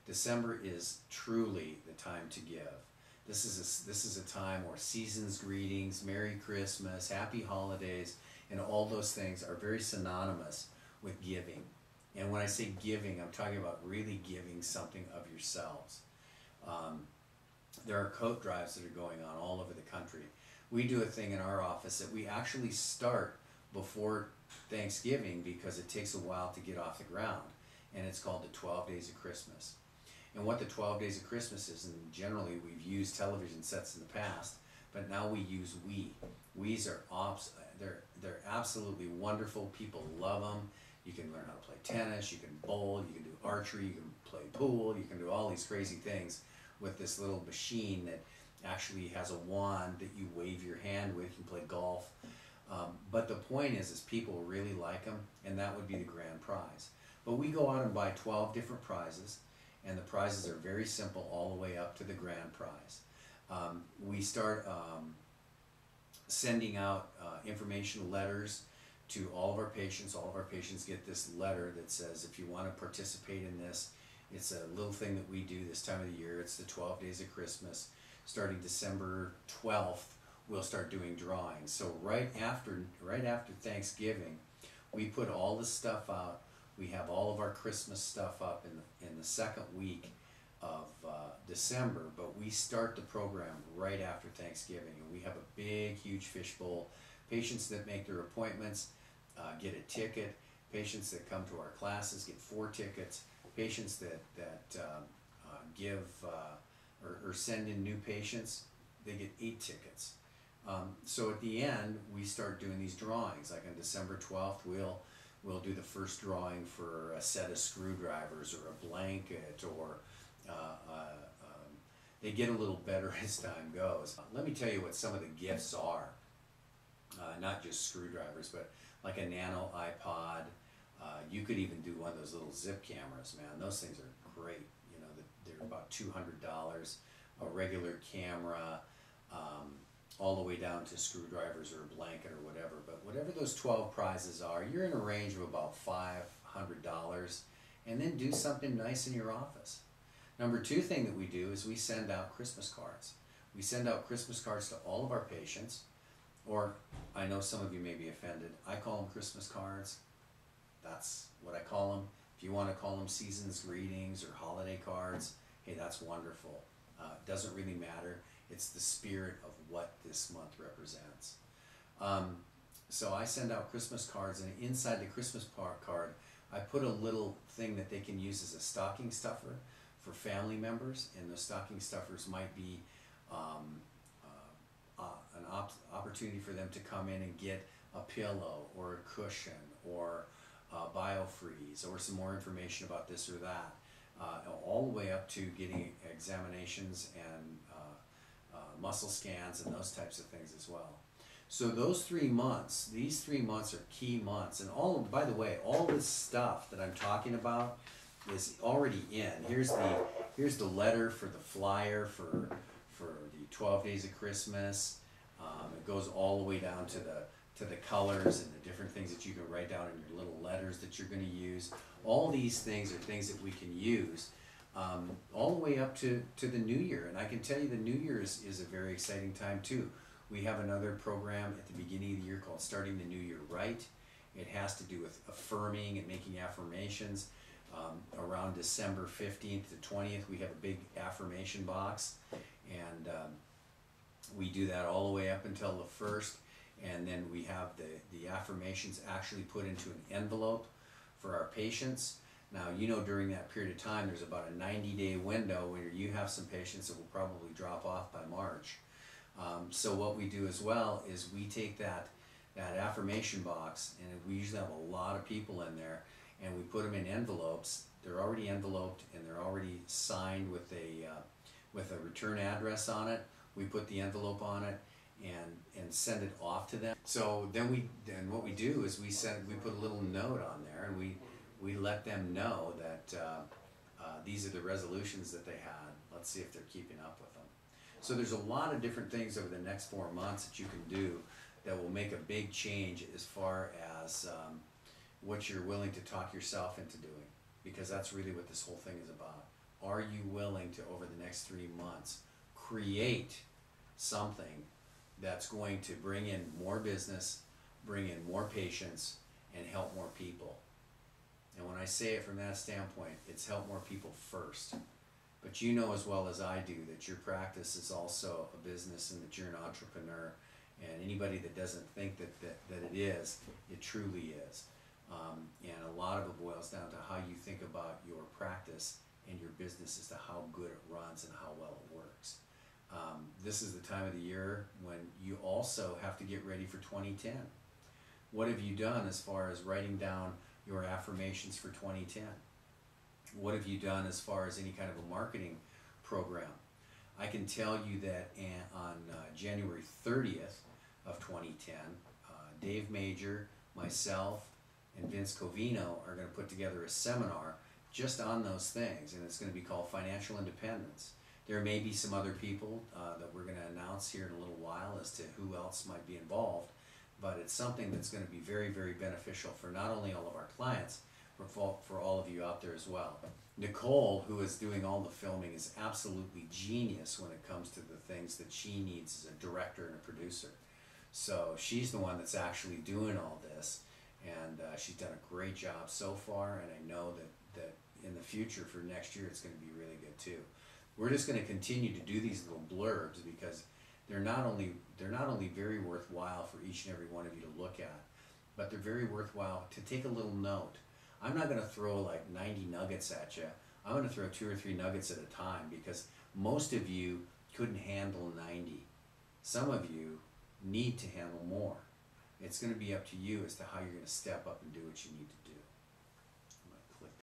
December is truly the time to give. This is a time where season's greetings, Merry Christmas, Happy Holidays, and all those things are very synonymous with giving. And when I say giving, I'm talking about really giving something of yourselves. There are coat drives that are going on all over the country. We do a thing in our office that we actually start before Thanksgiving because it takes a while to get off the ground, and it's called the 12 Days of Christmas. And what the 12 Days of Christmas is, and generally we've used television sets in the past, but now we use Wii. Wii's are they're absolutely wonderful. People love them. You can learn how to play tennis, you can bowl, you can do archery, you can play pool, you can do all these crazy things with this little machine that actually has a wand that you wave your hand with. You can play golf. But the point is people really like them, and that would be the grand prize. But we go out and buy 12 different prizes, and the prizes are very simple all the way up to the grand prize. We start sending out information letters to all of our patients. All of our patients get this letter that says, if you want to participate in this, it's a little thing that we do this time of the year. It's the 12 Days of Christmas. Starting December 12th, we'll start doing drawings. So right after Thanksgiving, we put all this stuff out. We have all of our Christmas stuff up in the second week of December, but we start the program right after Thanksgiving, and we have a big, huge fishbowl. Patients that make their appointments get a ticket. Patients that come to our classes get 4 tickets. Patients that give or send in new patients, they get 8 tickets. So at the end, we start doing these drawings. Like on December 12th, we'll do the first drawing for a set of screwdrivers or a blanket, or they get a little better as time goes. Let me tell you what some of the gifts are. Not just screwdrivers, but like a nano iPod. You could even do one of those little zip cameras, man. Those things are great. You know, they're about $200. A regular camera, all the way down to screwdrivers or a blanket or whatever. But whatever those 12 prizes are, you're in a range of about $500, and then do something nice in your office. Number 2 thing that we do is we send out Christmas cards. We send out Christmas cards to all of our patients, or I know some of you may be offended. I call them Christmas cards. That's what I call them. If you want to call them season's greetings or holiday cards, hey, that's wonderful. It doesn't really matter. It's the spirit of what this month represents. So I send out Christmas cards, and inside the Christmas card, I put a little thing that they can use as a stocking stuffer for family members, and those stocking stuffers might be an opportunity for them to come in and get a pillow or a cushion or BioFreeze or some more information about this or that, all the way up to getting examinations and muscle scans and those types of things as well. So those 3 months, these 3 months are key months, and by the way, all this stuff that I'm talking about is already in. Here's the letter for the flyer for the 12 Days of Christmas. It goes all the way down to the colors and the different things that you can write down in your little letters that you're going to use. All these things are things that we can use all the way up to the New Year. And I can tell you the New Year is a very exciting time too. We have another program at the beginning of the year called Starting the New Year Right. It has to do with affirming and making affirmations. Around December 15th to 20th, we have a big affirmation box, and we do that all the way up until the 1st, and then we have the affirmations actually put into an envelope for our patients. Now, you know, during that period of time, there's about a 90-day window where you have some patients that will probably drop off by March. So what we do as well is we take that affirmation box, and we usually have a lot of people in there, and we put them in envelopes. They're already enveloped, and they're already signed with a return address on it. We put the envelope on it and send it off to them. So then what we do is we put a little note on there, and we let them know that these are the resolutions that they had. Let's see if they're keeping up with them. So there's a lot of different things over the next 4 months that you can do that will make a big change as far as what you're willing to talk yourself into doing, because that's really what this whole thing is about. are you willing to, over the next 3 months, create something that's going to bring in more business, bring in more patients, and help more people? And when I say it from that standpoint, it's help more people first. But you know as well as I do that your practice is also a business and that you're an entrepreneur. And anybody that doesn't think that it is, it truly is. And a lot of it boils down to how you think about your practice and your business as to how good it runs and how well it works. This is the time of the year when you also have to get ready for 2010. What have you done as far as writing down your affirmations for 2010? What have you done as far as any kind of a marketing program? I can tell you that on January 30th of 2010, Dave Major, myself, and Vince Covino are going to put together a seminar just on those things, and it's going to be called Financial Independence. There may be some other people that we're going to announce here in a little while as to who else might be involved, but it's something that's going to be very, very beneficial for not only all of our clients, but for all of you out there as well. Nicole, who is doing all the filming, is absolutely genius when it comes to the things that she needs as a director and a producer. So she's the one that's actually doing all this, and she's done a great job so far, and I know that in the future for next year it's going to be really good too. We're just going to continue to do these little blurbs because they're not only very worthwhile for each and every one of you to look at, but they're very worthwhile to take a little note. I'm not going to throw like 90 nuggets at you. I'm going to throw 2 or 3 nuggets at a time because most of you couldn't handle 90. Some of you need to handle more. It's going to be up to you as to how you're going to step up and do what you need to do.